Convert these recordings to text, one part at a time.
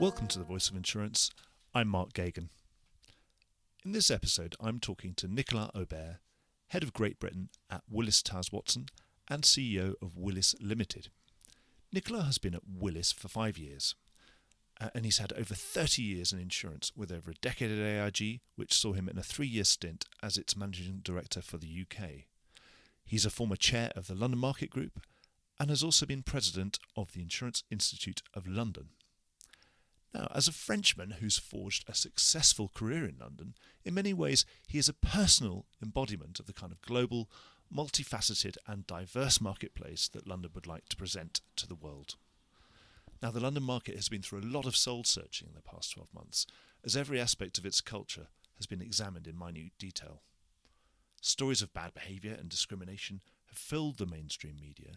Welcome to the Voice of Insurance. I'm Mark Gagan. In this episode, I'm talking to Nicolas Aubert, Head of Great Britain at Willis Towers Watson and CEO of Willis Limited. Nicolas has been at Willis for 5 years, and he's had over 30 years in insurance, with over a decade at AIG, which saw him in a 3-year stint as its Managing Director for the UK. He's a former chair of the London Market Group and has also been president of the Insurance Institute of London. Now, as a Frenchman who's forged a successful career in London, in many ways he is a personal embodiment of the kind of global, multifaceted and diverse marketplace that London would like to present to the world. Now, the London market has been through a lot of soul-searching in the past 12 months, as every aspect of its culture has been examined in minute detail. Stories of bad behaviour and discrimination have filled the mainstream media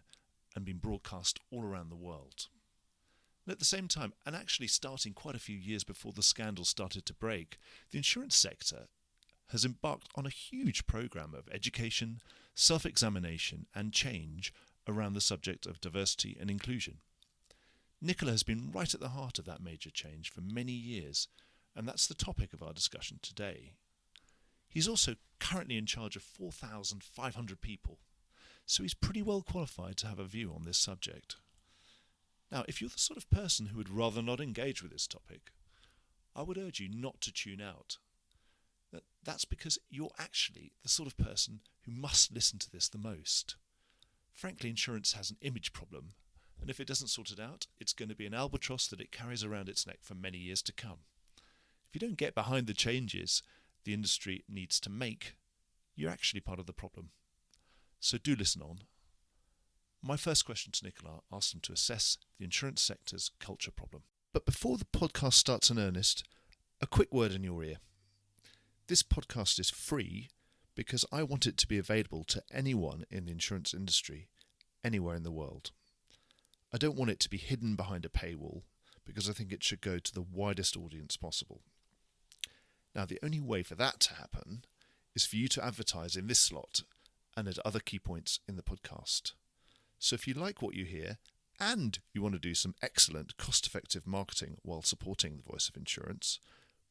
and been broadcast all around the world. And at the same time, and actually starting quite a few years before the scandal started to break, the insurance sector has embarked on a huge programme of education, self-examination and change around the subject of diversity and inclusion. Nicolas has been right at the heart of that major change for many years, and that's the topic of our discussion today. He's also currently in charge of 4,500 people, so he's pretty well qualified to have a view on this subject. Now, if you're the sort of person who would rather not engage with this topic, I would urge you not to tune out. That's because you're actually the sort of person who must listen to this the most. Frankly, insurance has an image problem, and if it doesn't sort it out, it's going to be an albatross that it carries around its neck for many years to come. If you don't get behind the changes the industry needs to make, you're actually part of the problem. So do listen on. My first question to Nicolas asks him to assess the insurance sector's culture problem. But before the podcast starts in earnest, a quick word in your ear. This podcast is free because I want it to be available to anyone in the insurance industry, anywhere in the world. I don't want it to be hidden behind a paywall because I think it should go to the widest audience possible. Now, the only way for that to happen is for you to advertise in this slot and at other key points in the podcast. So if you like what you hear and you want to do some excellent cost-effective marketing while supporting The Voice of Insurance,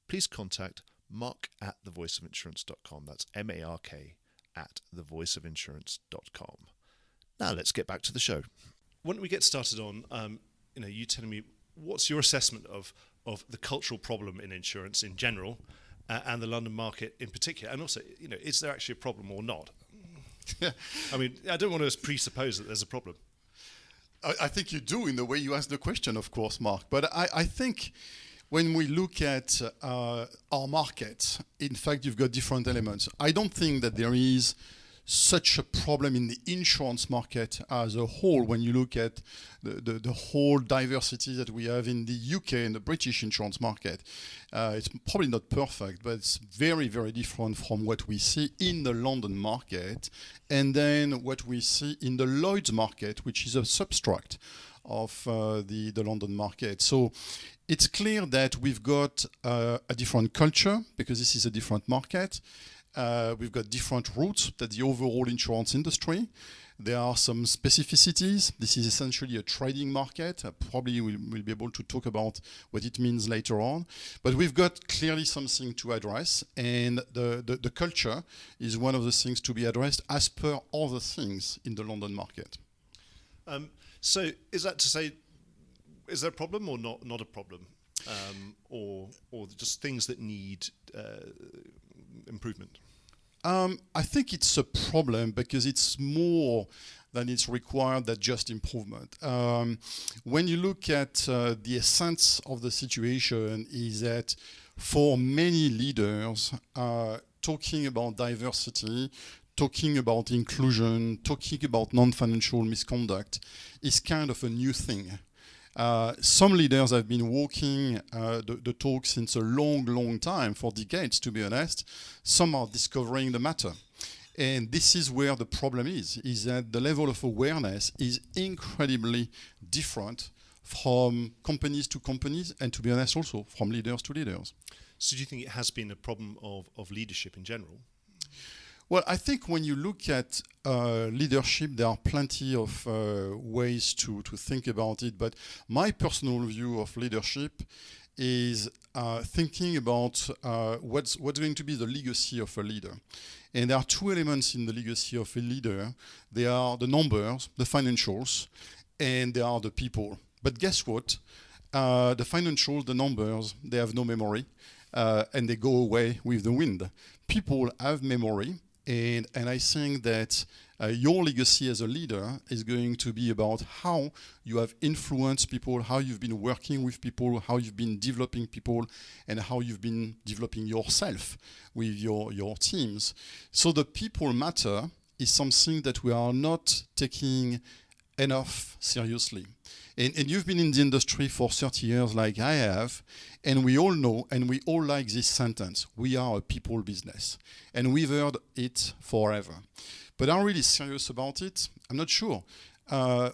please contact mark@thevoiceofinsurance.com. That's MARK @thevoiceofinsurance.com. Now let's get back to the show. Why don't we get started on you telling me what's your assessment of the cultural problem in insurance in general and the London market in particular, and also is there actually a problem or not? I mean, I don't want to presuppose that there's a problem. I think you do in the way you ask the question, of course, Mark. But I think when we look at our market, in fact, you've got different elements. I don't think that there is such a problem in the insurance market as a whole when you look at the whole diversity that we have in the UK and the British insurance market. It's probably not perfect, but it's very, very different from what we see in the London market and then what we see in the Lloyd's market, which is a substract of the London market. So it's clear that we've got a different culture because this is a different market. We've got different routes than the overall insurance industry. There are some specificities. This is essentially a trading market. Probably we'll be able to talk about what it means later on. But we've got clearly something to address, and the culture is one of the things to be addressed as per other things in the London market. So is that to say, is there a problem or not a problem? Or just things that need improvement? I think it's a problem because it's more than it's required than just improvement. When you look at the essence of the situation is that for many leaders, talking about diversity, talking about inclusion, talking about non-financial misconduct is kind of a new thing. Some leaders have been walking the talk since a long time, for decades to be honest. Some are discovering the matter. And this is where the problem is that the level of awareness is incredibly different from companies to companies and, to be honest, also from leaders to leaders. So do you think it has been a problem of leadership in general? Well, I think when you look at leadership, there are plenty of ways to think about it. But my personal view of leadership is thinking about what's going to be the legacy of a leader. And there are two elements in the legacy of a leader. They are the numbers, the financials, and they are the people. But guess what? The financials, the numbers, they have no memory, and they go away with the wind. People have memory, and I think that your legacy as a leader is going to be about how you have influenced people, how you've been working with people, how you've been developing people, and how you've been developing yourself with your teams. So the people matter is something that we are not taking enough seriously. And you've been in the industry for 30 years like I have, and we all know, and we all like this sentence, we are a people business. And we've heard it forever. But are we really serious about it? I'm not sure.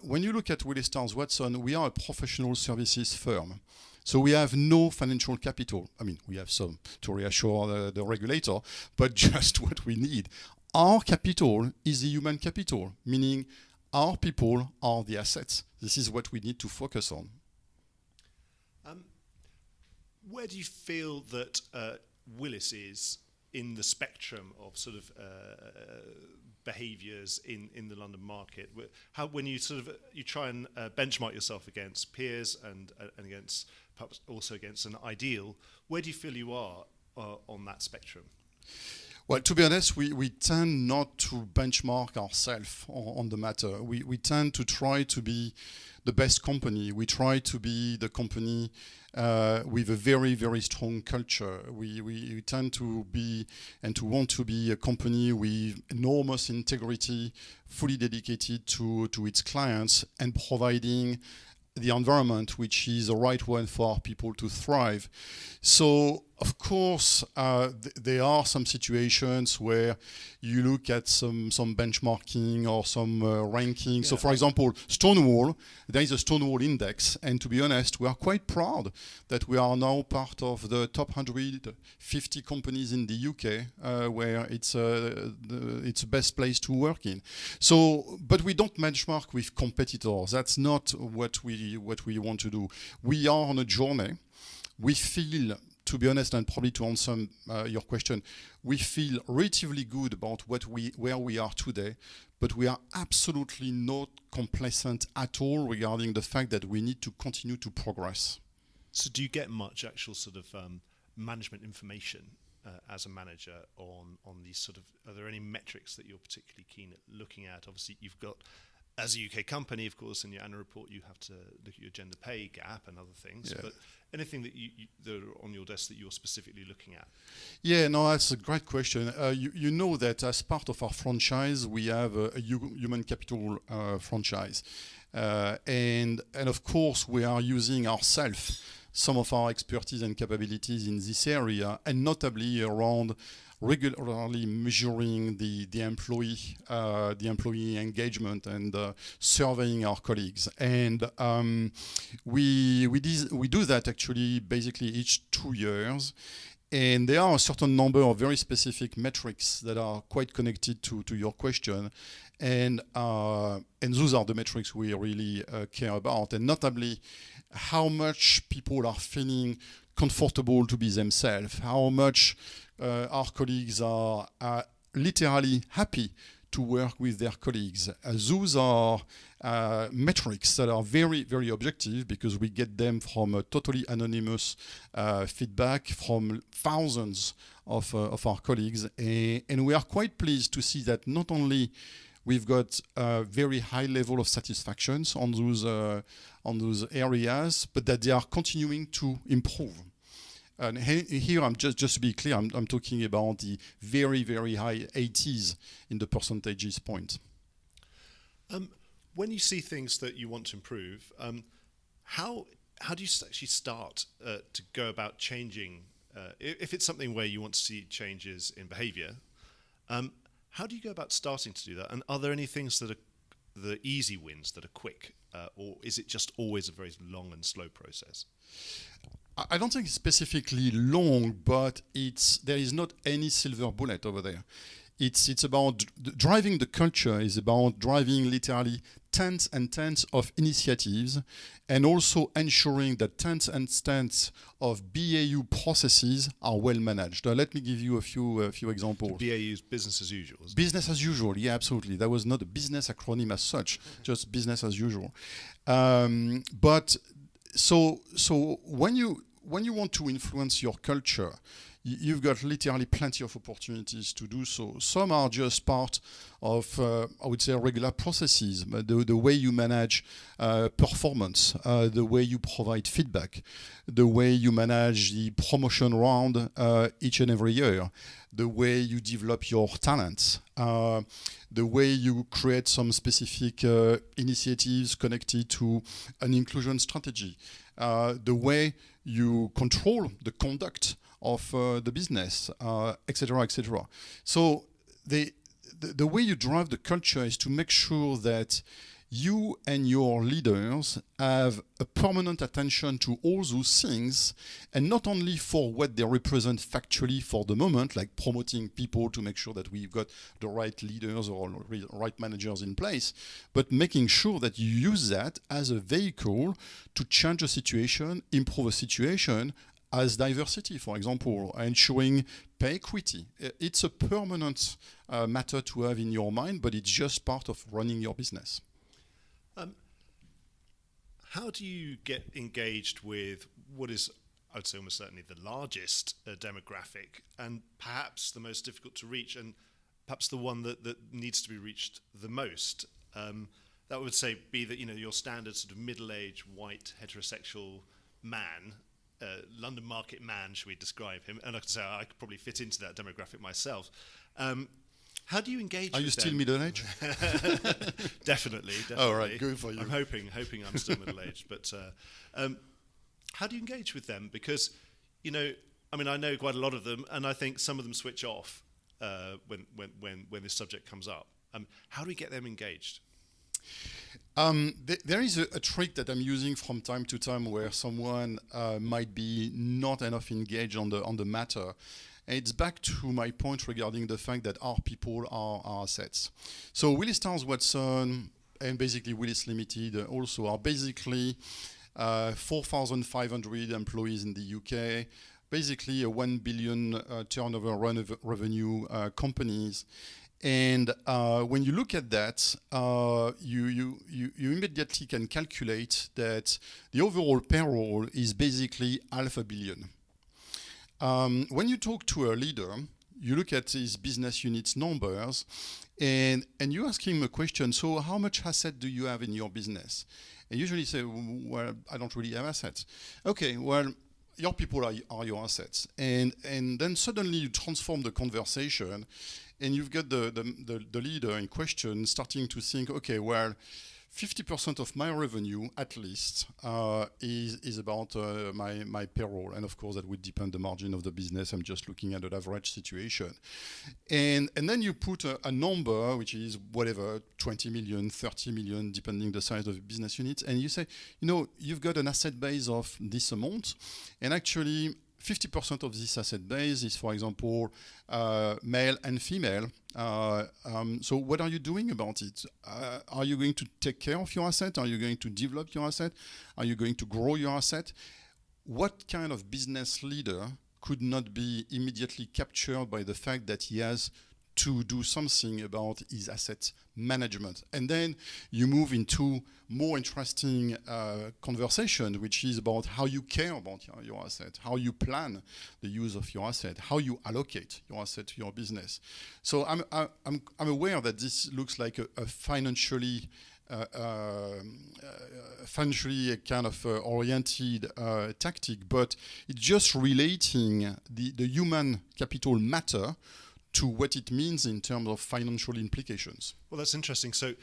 When you look at Willis Towers Watson, we are a professional services firm. So we have no financial capital. I mean, we have some to reassure the regulator, but just what we need. Our capital is the human capital, meaning our people are the assets. This is what we need to focus on. Where do you feel that Willis is in the spectrum of sort of behaviours in the London market? How, when you sort of you try and benchmark yourself against peers and against perhaps also against an ideal, where do you feel you are on that spectrum? Well, to be honest, we tend not to benchmark ourselves on the matter. We tend to try to be the best company. We try to be the company with a very, very strong culture. We tend to be and to want to be a company with enormous integrity, fully dedicated to its clients and providing the environment which is the right one for people to thrive. So, of course, there are some situations where you look at some benchmarking or some ranking. Yeah. So, for example, Stonewall, there is a Stonewall index, and to be honest, we are quite proud that we are now part of the top 150 companies in the UK, where it's the best place to work in. So, but we don't benchmark with competitors. That's not what we want to do. We are on a journey. We feel, to be honest, and probably to answer your question, we feel relatively good about where we are today, but we are absolutely not complacent at all regarding the fact that we need to continue to progress. So do you get much actual sort of management information as a manager on these sort of, are there any metrics that you're particularly keen at looking at? Obviously, you've got, as a UK company, of course, in your annual report, you have to look at your gender pay gap and other things. Yeah. But anything that that are on your desk that you're specifically looking at? Yeah, no, that's a great question. You know that as part of our franchise, we have a human capital franchise. And of course, we are using ourselves some of our expertise and capabilities in this area, and notably around regularly measuring the employee engagement and surveying our colleagues. And we do that actually basically each 2 years. And there are a certain number of very specific metrics that are quite connected to your question. And those are the metrics we really care about. And notably, how much people are feeling comfortable to be themselves, how much our colleagues are literally happy to work with their colleagues. Those are metrics that are very, very objective because we get them from a totally anonymous feedback from thousands of our colleagues. And we are quite pleased to see that not only we've got a very high level of satisfaction on those areas, but that they are continuing to improve. And here, I'm just to be clear, I'm talking about the very, very high 80s in the percentages point. When you see things that you want to improve, how do you actually start to go about changing? If it's something where you want to see changes in behaviour, how do you go about starting to do that? And are there any things that are the easy wins that are quick, or is it just always a very long and slow process? I don't think it's specifically long, but there is not any silver bullet over there. It's about driving the culture, is about driving literally tens and tens of initiatives, and also ensuring that tens and tens of BAU processes are well managed. Let me give you a few examples. So BAU is business as usual. Business as usual, yeah, absolutely. That was not a business acronym as such, just business as usual. But so when you want to influence your culture, you've got literally plenty of opportunities to do so. Some are just part of, I would say, regular processes, the way you manage performance, the way you provide feedback, the way you manage the promotion round each and every year, the way you develop your talents, the way you create some specific initiatives connected to an inclusion strategy, the way you control the conduct of the business, etc., etc. So the way you drive the culture is to make sure that you and your leaders have a permanent attention to all those things, and not only for what they represent factually for the moment, like promoting people to make sure that we've got the right leaders or right managers in place, but making sure that you use that as a vehicle to change a situation, improve a situation, as diversity, for example, ensuring pay equity. It's a permanent matter to have in your mind, but it's just part of running your business. How do you get engaged with what is, I would say, almost certainly the largest demographic, and perhaps the most difficult to reach, and perhaps the one that needs to be reached the most? That would say be that, your standard sort of middle-aged white heterosexual man. London market man, should we describe him? And I could say I could probably fit into that demographic myself. How do you engage with them? Are you still middle-aged? Definitely. Oh, right, good for you. I'm hoping I'm still middle-aged. But how do you engage with them? Because, I know quite a lot of them, and I think some of them switch off when this subject comes up. How do we get them engaged? There is a trick that I'm using from time to time where someone might be not enough engaged on the matter. And it's back to my point regarding the fact that our people are our assets. So Willis Towers Watson and basically Willis Limited also are basically 4,500 employees in the UK, basically a 1 billion turnover revenue companies. And when you look at that, you immediately can calculate that the overall payroll is basically 500 million. When you talk to a leader, you look at his business unit's numbers, and you ask him a question, so how much asset do you have in your business? And usually say, well, I don't really have assets. Okay, well, your people are your assets. And then suddenly you transform the conversation, and you've got the leader in question starting to think, okay, well, 50% of my revenue, at least, is about my payroll. And of course, that would depend the margin of the business. I'm just looking at an average situation. And then you put a number, which is whatever, 20 million, 30 million, depending the size of the business unit. And you say, you've got an asset base of this amount. And actually, 50% of this asset base is, for example, male and female. So what are you doing about it? Are you going to take care of your asset? Are you going to develop your asset? Are you going to grow your asset? What kind of business leader could not be immediately captured by the fact that he has to do something about his asset management? And then you move into more interesting conversation, which is about how you care about your asset, how you plan the use of your asset, how you allocate your asset to your business. So I'm aware that this looks like a financially kind of oriented tactic, but it's just relating the human capital matter to what it means in terms of financial implications. Well, that's interesting. So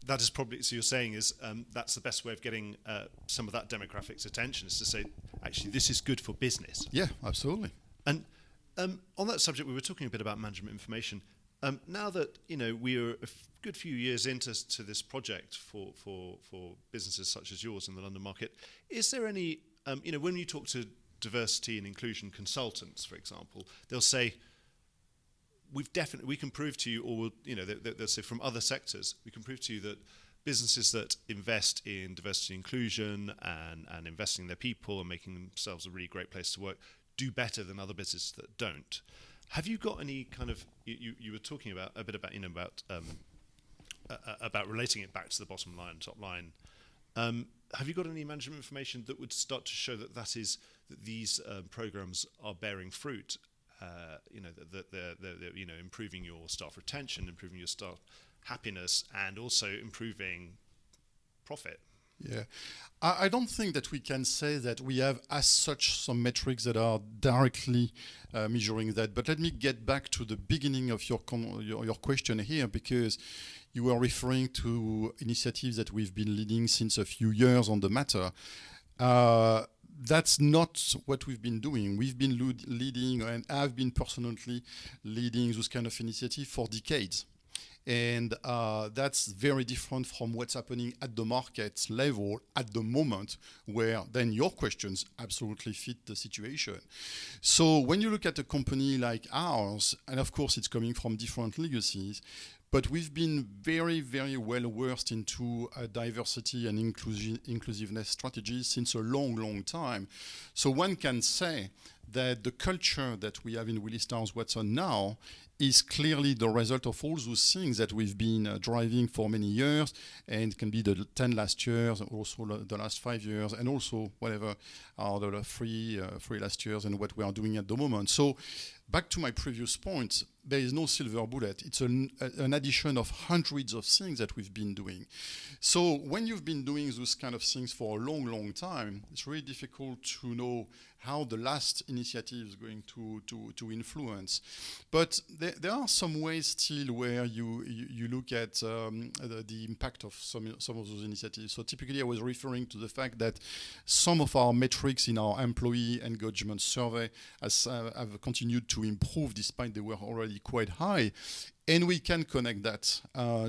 that is probably, so you're saying is that's the best way of getting some of that demographic's attention, is to say, actually, this is good for business. Yeah, absolutely. And on that subject, we were talking a bit about management information. Now that, we are a good few years into this project for businesses such as yours in the London market, is there any, when you talk to diversity and inclusion consultants, for example, they'll say, we can prove to you, or they'll say from other sectors, we can prove to you that businesses that invest in diversity and inclusion and investing in their people and making themselves a really great place to work do better than other businesses that don't. Have you got any kind of, you were talking about a bit about, about relating it back to the bottom line, top line. Have you got any management information that would start to show that these programs are bearing fruit? That they're improving your staff retention, improving your staff happiness, and also improving profit. Yeah, I don't think that we can say that we have as such some metrics that are directly measuring that. But let me get back to the beginning of your question here, because you were referring to initiatives that we've been leading since a few years on the matter. That's not what we've been doing. We've been leading, and I've been personally leading those kind of initiatives for decades. And that's very different from what's happening at the market level at the moment, where then your questions absolutely fit the situation. So when you look at a company like ours, and of course it's coming from different legacies, but we've been very, very well versed into diversity and inclusiveness strategies since a long, long time. So one can say that the culture that we have in Willis Towers Watson now is clearly the result of all those things that we've been driving for many years, and it can be the 10 last years, also the last 5 years, and also whatever are the three last years and what we are doing at the moment. So back to my previous point, there is no silver bullet. It's an addition of hundreds of things that we've been doing. So when you've been doing those kind of things for a long, long time, it's really difficult to know how the last initiative is going to influence. But there are some ways still where you look at the impact of some of those initiatives. So typically I was referring to the fact that some of our metrics in our employee engagement survey have continued to improve despite they were already quite high. And we can connect that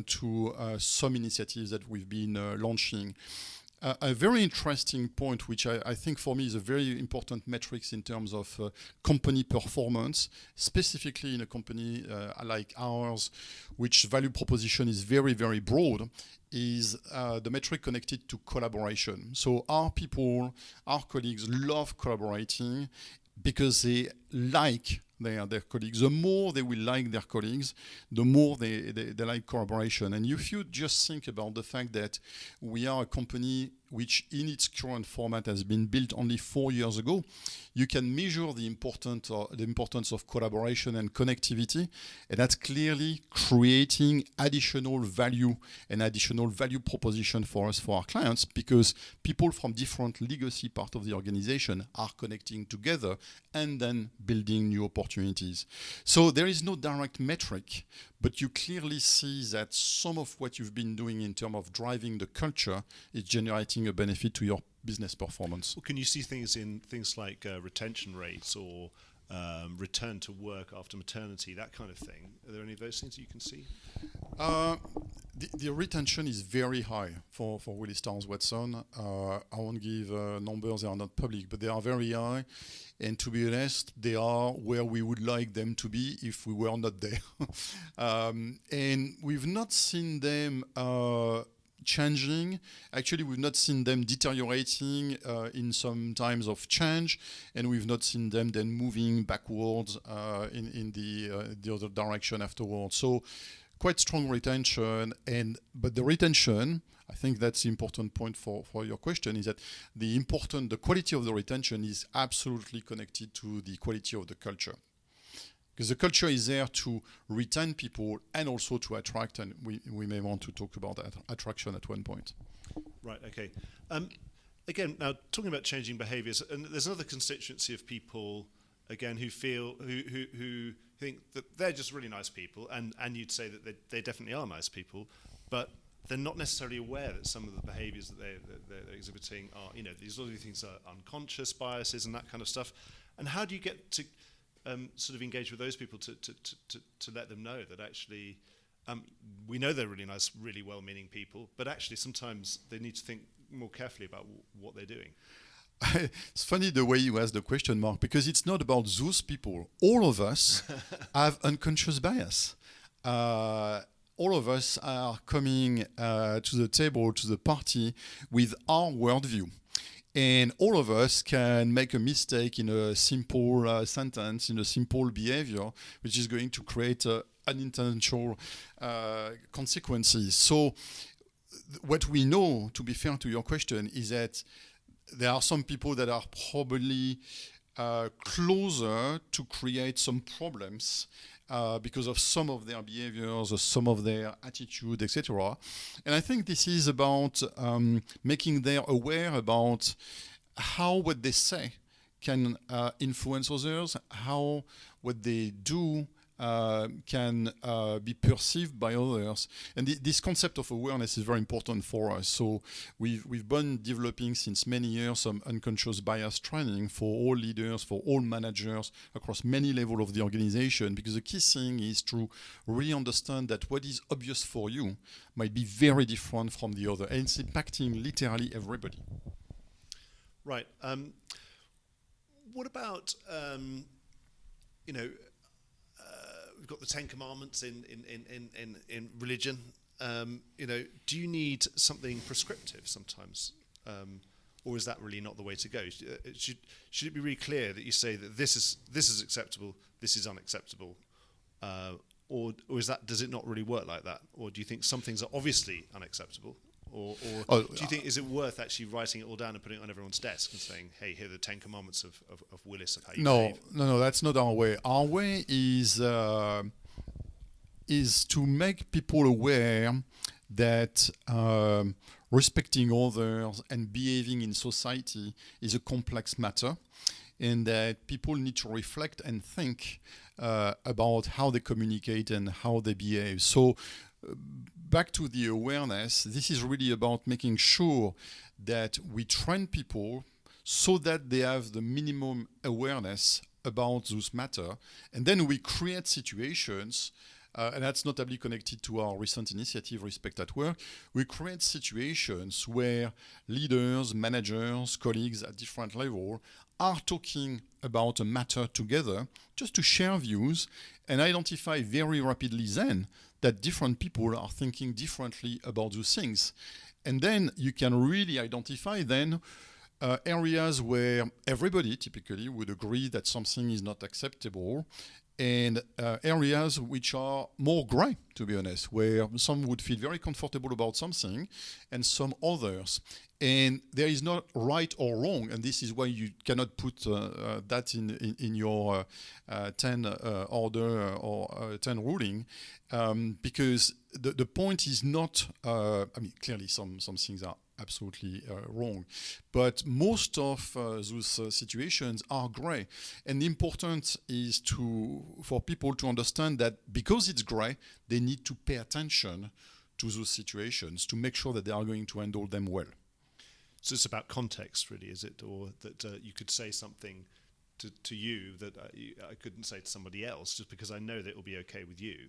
to some initiatives that we've been launching. A very interesting point, which I think for me is a very important metrics in terms of company performance, specifically in a company like ours, which value proposition is very, very broad, is the metric connected to collaboration. So our people, our colleagues love collaborating because they like their colleagues. The more they will like their colleagues, the more they like collaboration. And if you just think about the fact that we are a company which in its current format has been built only 4 years ago, you can measure the importance of collaboration and connectivity, and that's clearly creating additional value and additional value proposition for us, for our clients, because people from different legacy part of the organization are connecting together and then building new opportunities. So there is no direct metric, but you clearly see that some of what you've been doing in terms of driving the culture is generating a benefit to your business performance. Well, can you see things like retention rates or return to work after maternity, that kind of thing? Are there any of those things that you can see? The retention is very high for Willis Towers Watson. I won't give numbers, they are not public, but they are very high. And to be honest, they are where we would like them to be if we were not there. And we've not seen them changing. Actually, we've not seen them deteriorating in some times of change, and we've not seen them then moving backwards in the other direction afterwards. So quite strong retention, but the retention, I think that's the important point for your question, is that the quality of the retention is absolutely connected to the quality of the culture. Because the culture is there to retain people and also to attract, and we may want to talk about that attraction at one point. Right, okay. Again, now talking about changing behaviours, and there's another constituency of people, again, who think that they're just really nice people, and you'd say that they definitely are nice people, but they're not necessarily aware that some of the behaviours that they're exhibiting are, these other things are unconscious biases and that kind of stuff. And how do you get to sort of engage with those people to let them know that actually we know they're really nice, really well-meaning people, but actually sometimes they need to think more carefully about what they're doing? It's funny the way you ask the question, Mark, because it's not about those people. All of us have unconscious bias. all of us are coming to the table, to the party, with our worldview. And all of us can make a mistake in a simple sentence, in a simple behavior, which is going to create unintentional consequences. So what we know, to be fair to your question, is that there are some people that are probably closer to create some problems because of some of their behaviors or some of their attitude, etc. And I think this is about making them aware about how what they say can influence others, how what they do can be perceived by others. And this concept of awareness is very important for us. So we've been developing since many years some unconscious bias training for all leaders, for all managers across many levels of the organization, because the key thing is to really understand that what is obvious for you might be very different from the other, and it's impacting literally everybody. Right. What about, we've got the Ten Commandments in religion. Do you need something prescriptive sometimes, or is that really not the way to go? Should it be really clear that you say that this is acceptable, this is unacceptable, or does it not really work like that? Or do you think some things are obviously unacceptable? Or do you think, is it worth actually writing it all down and putting it on everyone's desk and saying, hey, here are the 10 commandments of Willis of how you behave? No, that's not our way. Our way is to make people aware that respecting others and behaving in society is a complex matter, and that people need to reflect and think about how they communicate and how they behave. So back to the awareness, this is really about making sure that we train people so that they have the minimum awareness about those matters, and then we create situations, and that's notably connected to our recent initiative, Respect at Work. We create situations where leaders, managers, colleagues at different levels are talking about a matter together just to share views and identify very rapidly then that different people are thinking differently about those things. And then you can really identify then areas where everybody typically would agree that something is not acceptable, and areas which are more gray, to be honest, where some would feel very comfortable about something and some others. And there is not right or wrong, and this is why you cannot put that in your 10 order or 10 ruling, because the point is not, clearly some things are absolutely wrong, but most of those situations are gray. And the important is for people to understand that because it's gray, they need to pay attention to those situations to make sure that they are going to handle them well. So it's about context, really, is it? Or that you could say something to you that I couldn't say to somebody else just because I know that it will be okay with you.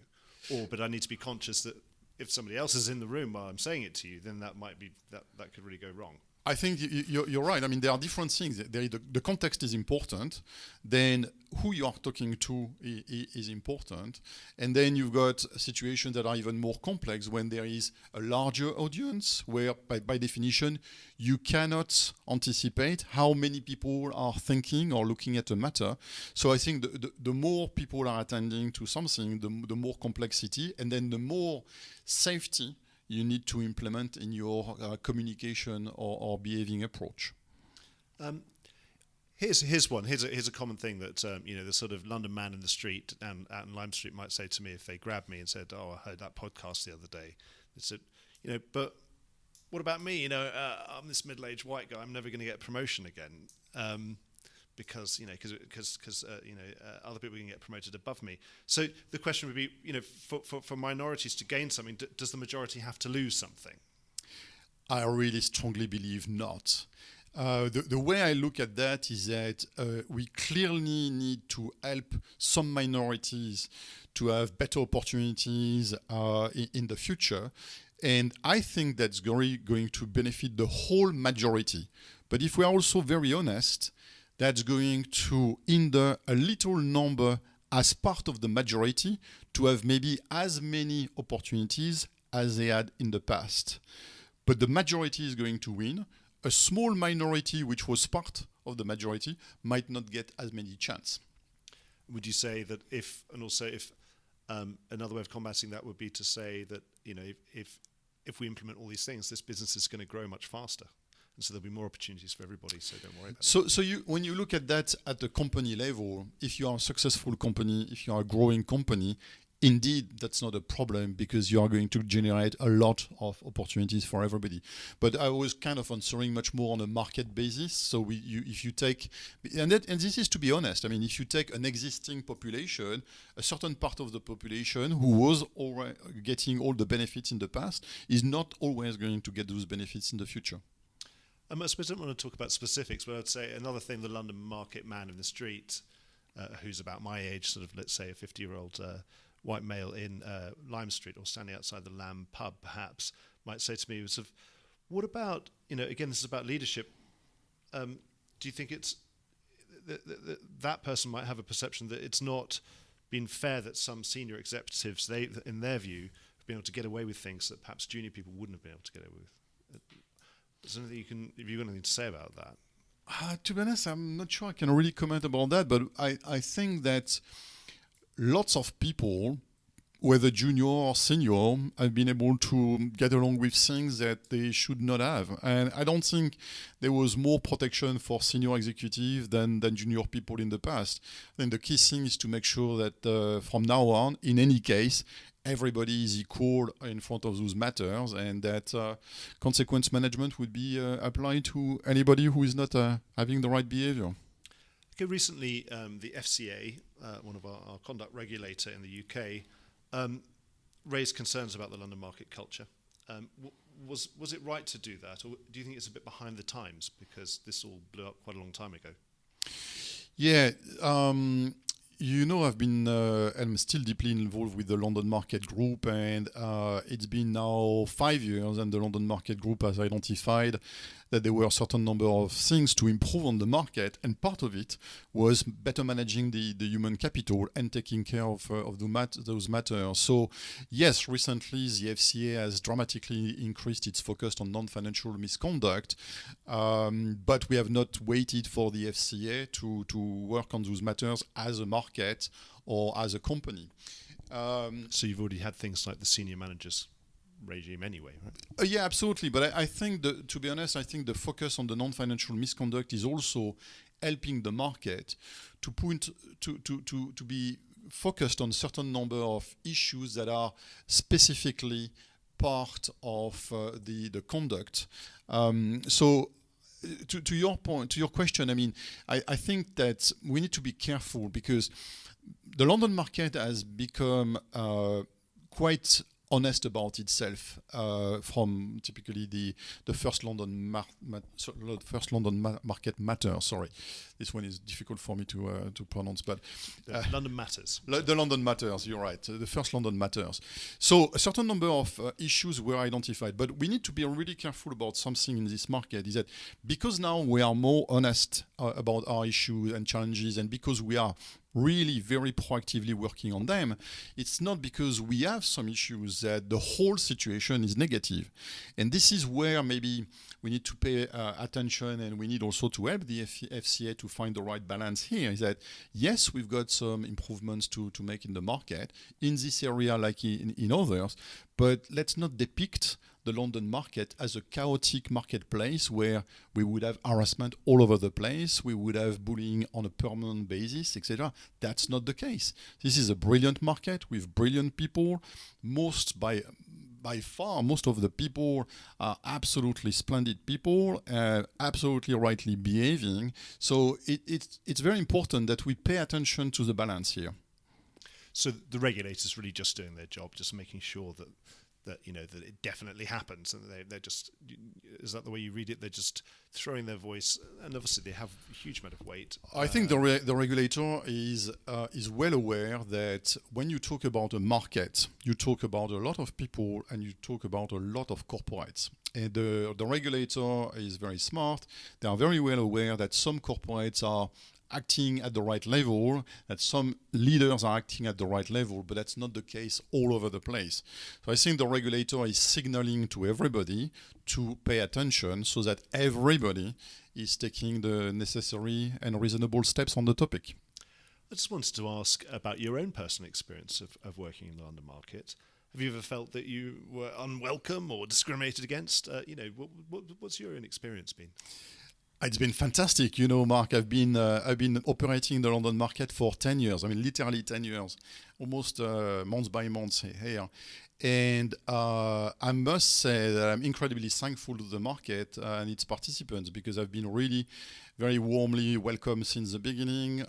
But I need to be conscious that if somebody else is in the room while I'm saying it to you, then that might be that could really go wrong. I think you're right. I mean, there are different things. The context is important. Then who you are talking to is important. And then you've got situations that are even more complex when there is a larger audience where, by definition, you cannot anticipate how many people are thinking or looking at a matter. So I think the more people are attending to something, the more complexity, and then the more safety you need to implement in your communication or behaving approach. Here's one. Here's a common thing that the sort of London man in the street and out in Lime Street might say to me if they grabbed me and said, "Oh, I heard that podcast the other day." They said, but what about me? I'm this middle-aged white guy. I'm never going to get a promotion again. Because other people can get promoted above me. So the question would be, for minorities to gain something, does the majority have to lose something? I really strongly believe not. The way I look at that is that we clearly need to help some minorities to have better opportunities in the future. And I think that's going to benefit the whole majority. But if we are also very honest, that's going to hinder a little number as part of the majority to have maybe as many opportunities as they had in the past. But the majority is going to win. A small minority, which was part of the majority, might not get as many chances. Would you say that if another way of combating that would be to say that, you know, if we implement all these things, this business is going to grow much faster, and so there'll be more opportunities for everybody. So don't worry about it. So when you look at that at the company level, if you are a successful company, if you are a growing company, indeed, that's not a problem because you are going to generate a lot of opportunities for everybody. But I was kind of answering much more on a market basis. So if you take, and this is to be honest, I mean, if you take an existing population, a certain part of the population who was already getting all the benefits in the past is not always going to get those benefits in the future. I suppose I don't want to talk about specifics, but I'd say another thing, the London market man in the street, who's about my age, sort of, let's say a 50-year-old white male in Lime Street or standing outside the Lamb pub, perhaps, might say to me, sort of, what about, you know, again, this is about leadership. Do you think it's that person might have a perception that it's not been fair that some senior executives, they, in their view, have been able to get away with things that perhaps junior people wouldn't have been able to get away with? Is there anything if you've got anything to say about that? To be honest, I'm not sure I can really comment about that, but I think that lots of people, whether junior or senior, have been able to get along with things that they should not have. And I don't think there was more protection for senior executives than junior people in the past. I think the key thing is to make sure that from now on, in any case, everybody is equal in front of those matters, and that consequence management would be applied to anybody who is not having the right behavior. Okay, recently, the FCA, one of our conduct regulator in the UK, raised concerns about the London market culture. Was it right to do that, or do you think it's a bit behind the times because this all blew up quite a long time ago? Yeah, you know, I've been, I'm still deeply involved with the London Market Group, and it's been now 5 years, and the London Market Group has identified that there were a certain number of things to improve on the market, and part of it was better managing the human capital and taking care of those matters. So, yes, recently the FCA has dramatically increased its focus on non-financial misconduct, but we have not waited for the FCA to work on those matters as a market or as a company. So you've already had things like the senior managers regime anyway, right? Yeah, absolutely. But I think, to be honest, I think the focus on the non-financial misconduct is also helping the market to be focused on a certain number of issues that are specifically part of the conduct. So to your point, to your question, I mean, I think that we need to be careful because the London market has become quite honest about itself from typically the first London market matter. Sorry, this one is difficult for me to pronounce, but London Matters. The London Matters. You're right. The first London Matters. So a certain number of issues were identified, but we need to be really careful about something in this market. Is that because now we are more honest about our issues and challenges, and because we are really very proactively working on them, it's not because we have some issues that the whole situation is negative. And this is where maybe we need to pay attention, and we need also to help the FCA to find the right balance here. Is that, yes, we've got some improvements to make in the market, in this area like in others, but let's not depict the London market as a chaotic marketplace where we would have harassment all over the place, we would have bullying on a permanent basis, etc. That's not the case. This is a brilliant market with brilliant people. By far, most of the people are absolutely splendid people, absolutely rightly behaving. So it's very important that we pay attention to the balance here. So the regulators really just doing their job, just making sure that you know that it definitely happens, and they're just, is that the way you read it? They're just throwing their voice, and obviously they have a huge amount of weight. I think the regulator is well aware that when you talk about a market, you talk about a lot of people and you talk about a lot of corporates. And the regulator is very smart. They are very well aware that some corporates are acting at the right level, that some leaders are acting at the right level, but that's not the case all over the place. So I think the regulator is signaling to everybody to pay attention so that everybody is taking the necessary and reasonable steps on the topic. I just wanted to ask about your own personal experience of working in the London market. Have you ever felt that you were unwelcome or discriminated against? What's your own experience been? It's been fantastic, Mark. I've been operating the London market for 10 years. I mean, literally 10 years, almost month by month here. And I must say that I'm incredibly thankful to the market and its participants, because I've been really very warmly welcomed since the beginning.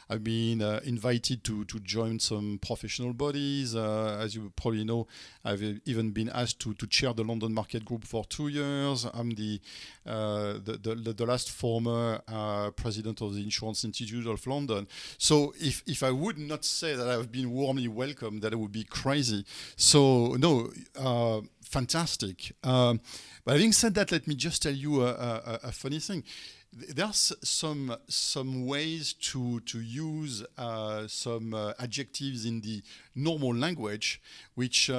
I've been invited to join some professional bodies. As you probably know, I've even been asked to chair the London Market Group for 2 years. I'm the last former president of the Insurance Institute of London. So if I would not say that I've been warmly welcomed, that would be crazy. So no, fantastic. But having said that, let me just tell you a funny thing. There's some ways to use some adjectives in the normal language, which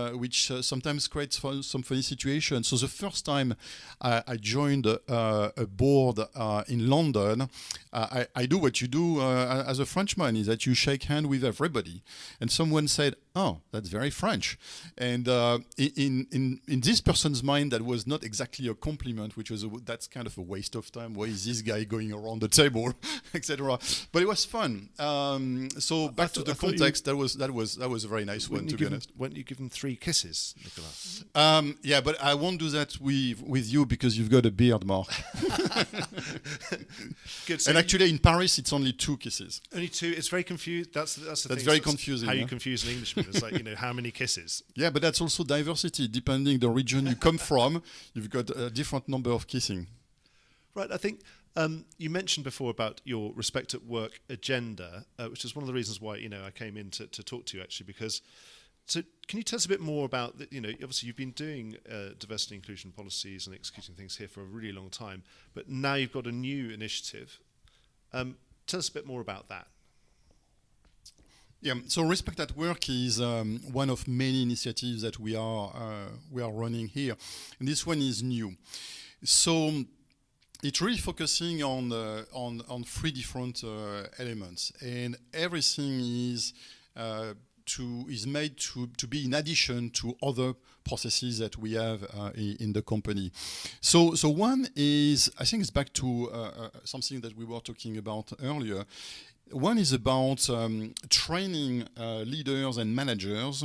sometimes creates some funny situations. So the first time I joined a board in London, I do what you do as a Frenchman, is that you shake hands with everybody. And someone said, "Oh, that's very French." And in this person's mind, that was not exactly a compliment, which was that's kind of a waste of time. Why is this guy going around the table, etc.? But it was fun. So back to the context, that was a very nice one, to be honest. Weren't you given 3 kisses, Nicolas? Yeah, but I won't do that with you, because you've got a beard, Mark. Good. So and actually, in Paris, it's only 2 kisses. Only 2. It's very confused. That's the thing. Very confusing. How you confuse an Englishman. It's like, how many kisses? Yeah, but that's also diversity. Depending the region you come from, you've got a different number of kissing. Right. I think you mentioned before about your Respect at Work agenda, which is one of the reasons why I came in to talk to you, actually, because. So can you tell us a bit more about, obviously you've been doing diversity and inclusion policies and executing things here for a really long time, but now you've got a new initiative. Tell us a bit more about that. Yeah, so Respect at Work is one of many initiatives that we are running here, and this one is new. So it's really focusing on 3 different elements, and everything is made to be in addition to other processes that we have in the company. So one is, I think it's back to something that we were talking about earlier. One is about training leaders and managers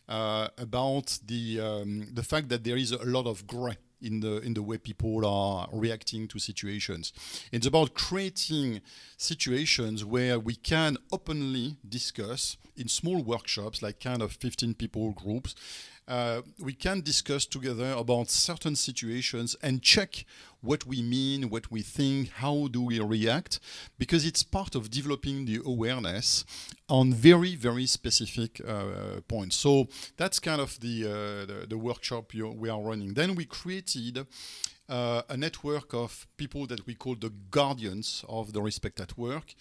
about the fact that there is a lot of gray in the way people are reacting to situations. It's about creating situations where we can openly discuss in small workshops, like kind of 15 people groups. We can discuss together about certain situations and check what we mean, what we think, how do we react, because it's part of developing the awareness on very, very specific points. So that's kind of the workshop we are running. Then we created a network of people that we call the guardians of the Respect at Work.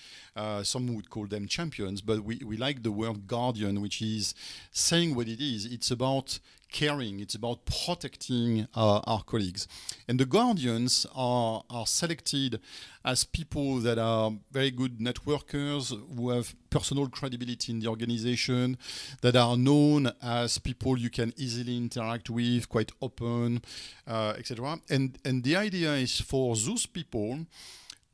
Some would call them champions, but we like the word guardian, which is saying what it is. It's about caring, it's about protecting our colleagues. And the guardians are selected as people that are very good networkers, who have personal credibility in the organization, that are known as people you can easily interact with, quite open, etc. And the idea is for those people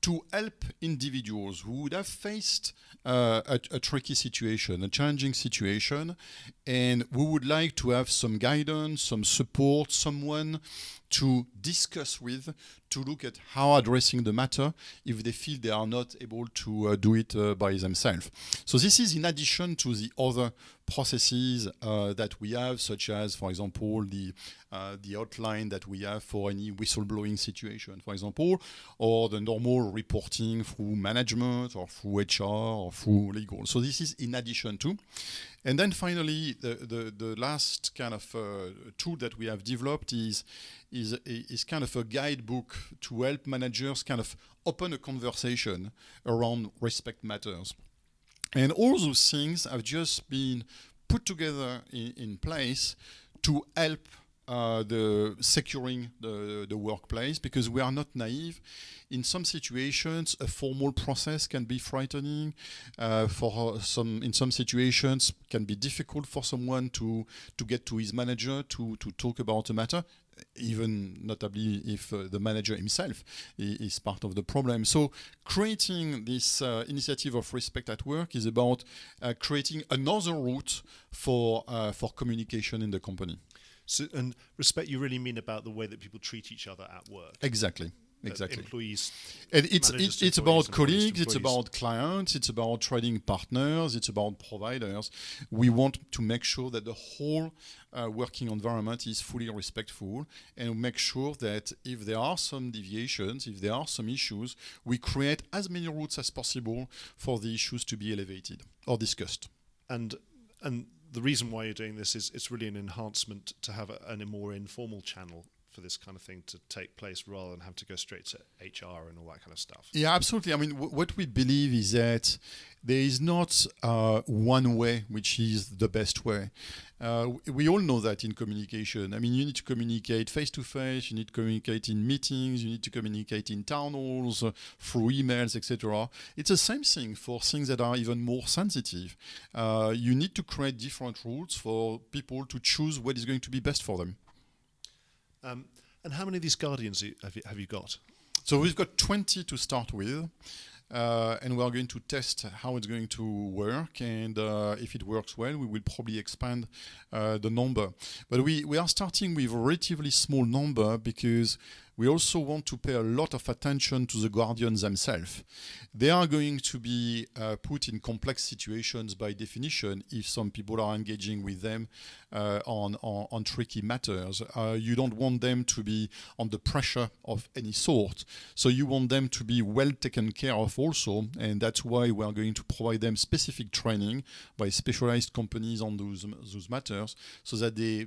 to help individuals who would have faced a tricky situation, a challenging situation, and we would like to have some guidance, some support, someone to discuss with, to look at how addressing the matter if they feel they are not able to do it by themselves. So this is in addition to the other processes that we have, such as, for example, the outline that we have for any whistleblowing situation, for example, or the normal reporting through management or through HR or through legal. So this is in addition to. And then finally, the last kind of tool that we have developed is kind of a guidebook to help managers kind of open a conversation around respect matters. And all those things have just been put together in place to help the securing the workplace, because we are not naive. In some situations, a formal process can be frightening. In some situations, can be difficult for someone to get to his manager to talk about a matter, even notably if the manager himself is part of the problem. So creating this initiative of respect at work is about creating another route for communication in the company. So, and respect, you really mean about the way that people treat each other at work? Exactly. Employees. And it's about colleagues, it's employees. about clients, it's about trading partners, it's about providers. We want to make sure that the whole working environment is fully respectful, and make sure that if there are some deviations, if there are some issues, we create as many routes as possible for the issues to be elevated or discussed. And the reason why you're doing this is it's really an enhancement to have a more informal channel for this kind of thing to take place, rather than have to go straight to HR and all that kind of stuff. Yeah, absolutely. I mean, what we believe is that there is not one way which is the best way. We all know that in communication. I mean, you need to communicate face-to-face, you need to communicate in meetings, you need to communicate in town halls, through emails, etc. It's the same thing for things that are even more sensitive. You need to create different routes for people to choose what is going to be best for them. And how many of these guardians have you got? So we've got 20 to start with, and we are going to test how it's going to work, and if it works well, we will probably expand the number. But we are starting with a relatively small number because we also want to pay a lot of attention to the guardians themselves. They are going to be put in complex situations by definition if some people are engaging with them on tricky matters. You don't want them to be under pressure of any sort. So you want them to be well taken care of also, and that's why we are going to provide them specific training by specialized companies on those matters, so that they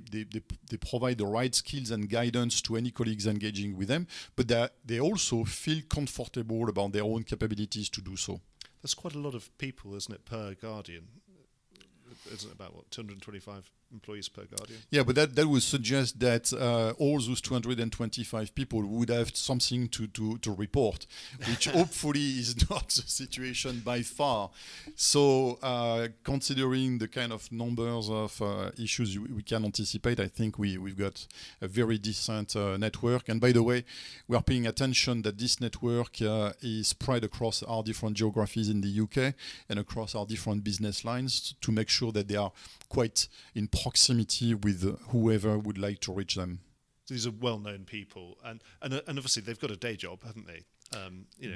provide the right skills and guidance to any colleagues engaging with them, but that they also feel comfortable about their own capabilities to do so. That's quite a lot of people, isn't it, per guardian? Isn't it about, 225 employees per guardian? Yeah, but that would suggest that all those 225 people would have something to report, which hopefully is not the situation by far. So considering the kind of numbers of issues we can anticipate, I think we've got a very decent network. And by the way, we are paying attention that this network is spread across our different geographies in the UK and across our different business lines to make sure that they are quite in proximity with whoever would like to reach them. So these are well-known people, and obviously they've got a day job, haven't they?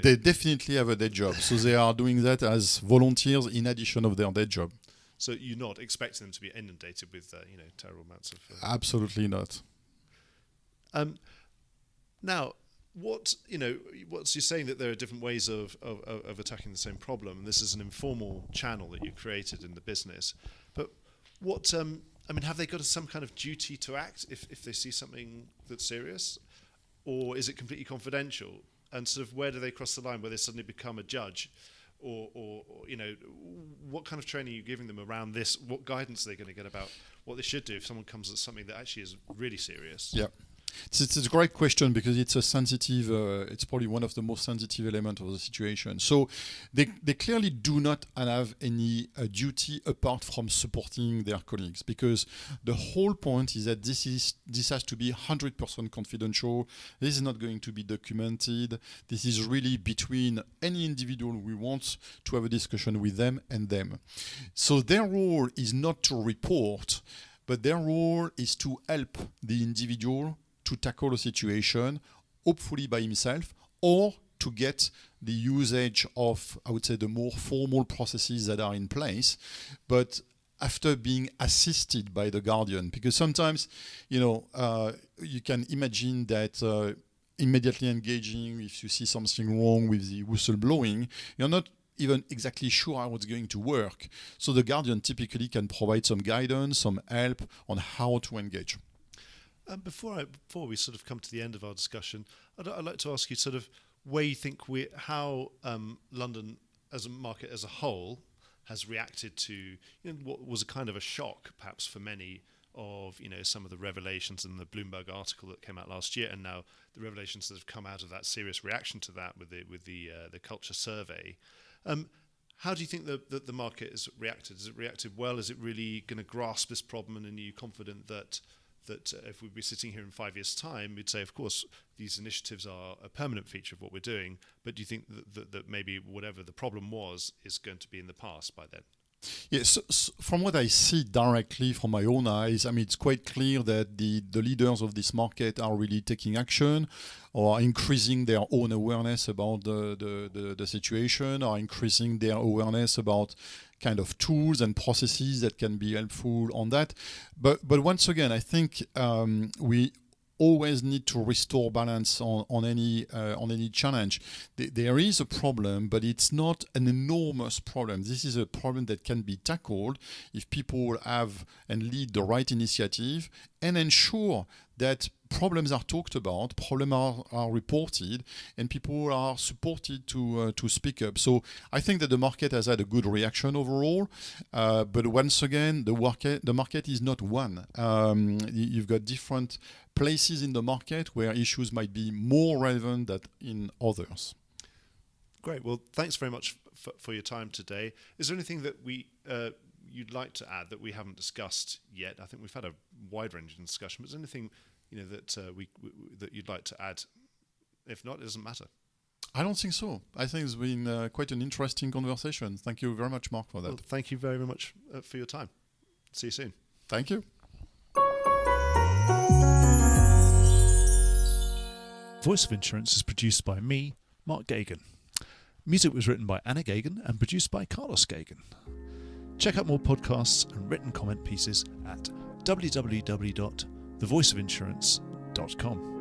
They definitely have a day job, so they are doing that as volunteers in addition of their day job. So you're not expecting them to be inundated with terrible amounts of... Absolutely not. Now, what's you're saying that there are different ways of attacking the same problem, and this is an informal channel that you created in the business. But what have they got some kind of duty to act if they see something that's serious, or is it completely confidential? And sort of where do they cross the line where they suddenly become a judge, or what kind of training are you giving them around this? What guidance are they going to get about what they should do if someone comes at something that actually is really serious? Yeah. It's a great question because it's a sensitive, it's probably one of the most sensitive elements of the situation. So they clearly do not have any duty apart from supporting their colleagues, because the whole point is that this has to be 100% confidential. This is not going to be documented. This is really between any individual we want to have a discussion with them and them. So their role is not to report, but their role is to help the individual to tackle a situation, hopefully by himself, or to get the usage of, I would say, the more formal processes that are in place, but after being assisted by the guardian. Because sometimes, you can imagine that immediately engaging, if you see something wrong with the whistleblowing, you're not even exactly sure how it's going to work. So the guardian typically can provide some guidance, some help on how to engage. Before we sort of come to the end of our discussion, I'd like to ask you sort of where you think how London as a market as a whole has reacted to what was a kind of a shock, perhaps for many, of some of the revelations in the Bloomberg article that came out last year, and now the revelations that have come out of that serious reaction to that with the culture survey. How do you think that the market has reacted? Has it reacted well? Is it really going to grasp this problem? And are you confident that if we'd be sitting here in 5 years' time, we'd say, of course, these initiatives are a permanent feature of what we're doing, but do you think that maybe whatever the problem was is going to be in the past by then? Yes, so from what I see directly from my own eyes, I mean, it's quite clear that the leaders of this market are really taking action or increasing their own awareness about the situation, or increasing their awareness about kind of tools and processes that can be helpful on that. But once again, I think we always need to restore balance on any challenge. There is a problem, but it's not an enormous problem. This is a problem that can be tackled if people have and lead the right initiative and ensure that problems are talked about, problems are reported, and people are supported to speak up. So I think that the market has had a good reaction overall, but once again, the market is not one. You've got different places in the market where issues might be more relevant than in others. Great. Well, thanks very much for your time today. Is there anything that you'd like to add that we haven't discussed yet? I think we've had a wide-ranging discussion, but is there anything that you'd like to add? If not, it doesn't matter. I don't think so. I think it's been quite an interesting conversation. Thank you very much, Mark, for that. Well, thank you very much for your time. See you soon. Thank you. Voice of Insurance is produced by me, Mark Gagan. Music was written by Anna Gagan and produced by Carlos Gagan. Check out more podcasts and written comment pieces at www.thevoiceofinsurance.com.